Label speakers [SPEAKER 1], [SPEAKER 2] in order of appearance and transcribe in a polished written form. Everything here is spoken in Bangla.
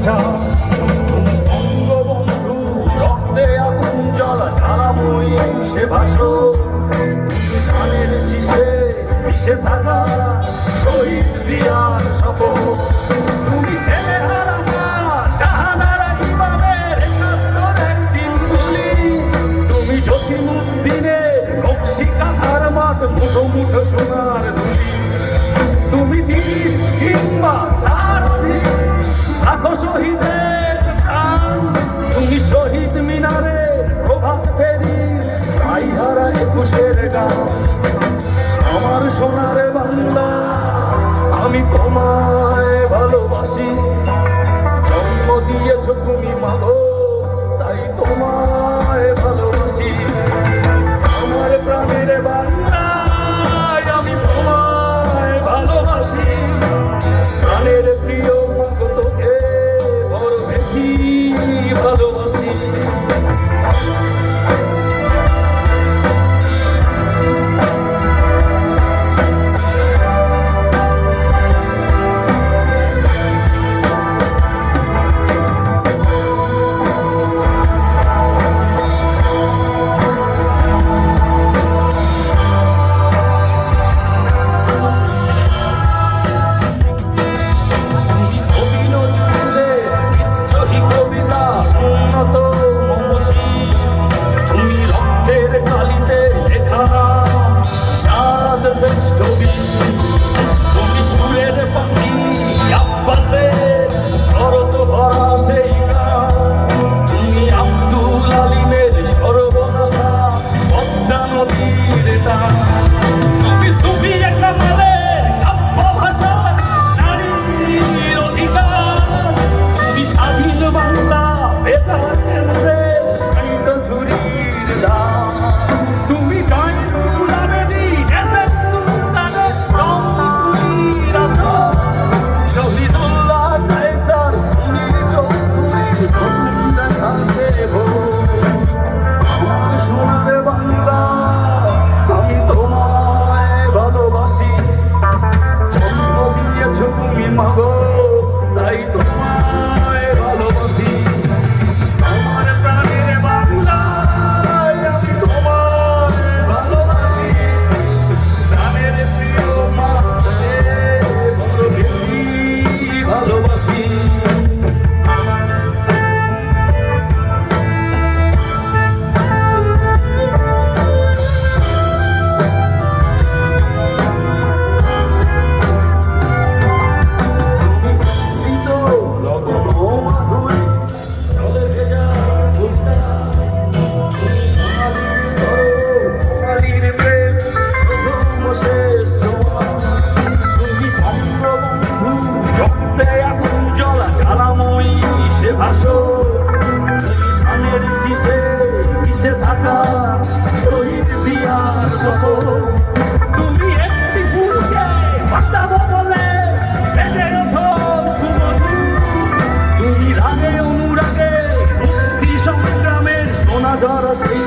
[SPEAKER 1] ইচ্ছা। বঙ্গবন্ধু রক্তে আগুন জ্বলা জ্বালাময়ী সে ভাষো, ধানের শীষে মিশে থাকা শহীদ জিয়ার শপথ। তুমি ছেলে হারা মা, জাহানারা ইমামের একাত্তরের দিনগুলি। তুমি জসিমউদ্দিনের নকশি কাঁথার মাঠ, মুঠো মুঠো সোনার ধুলি। তুমি দিস কিংবা তার অধিক লাখো শহীদের প্রাণ। তুমি শহীদ মিনারে প্রভাত ফেরি গাইহারা একুশের গান। আমার সোনার বাংলা, আমি তোমায় ভালোবাসি। জন্ম দিয়েছ তুমি মাগো, তাই তোমায় ভালোবাসি। আমার প্রাণের বাংলা, আমি তোমায় ভালোবাসি। প্রাণের প্রিয় মাগো, তোকে বড় বেশি ভালোবাসি। তুমি সুরের পাখি আব্বাসে শরৎ ভরা সেই গান। তুমি আব্দুল আলিমের সর্বনাশা পদ্মা নদীর টান। তুমি সুফি কামালের কাব্য ভাষা নারীর অধিকার। তুমি স্বাধীন বাংলা বেতার কেন্দ্রের সাহিত্য ঝুরির দান। তুমি জয়নুল আবেদীন মাগো, তাই তোমায় ভালোবাসি। আমার প্রাণের বাংলা, আমি তোমায় ভালোবাসি। প্রাণের প্রিয় মা, বড় বেশি ভালোবাসি। ধানের শীষে মিশে থাকা শহীদ জিয়ার শপথ। তুমি একটি ফুলকে বাঁচাবো বলে বেঁধে ওঠো সুমধুর। তুমি রাগে অনুরাগে মুক্তি সংগ্রামের সোনা ঝরা সেই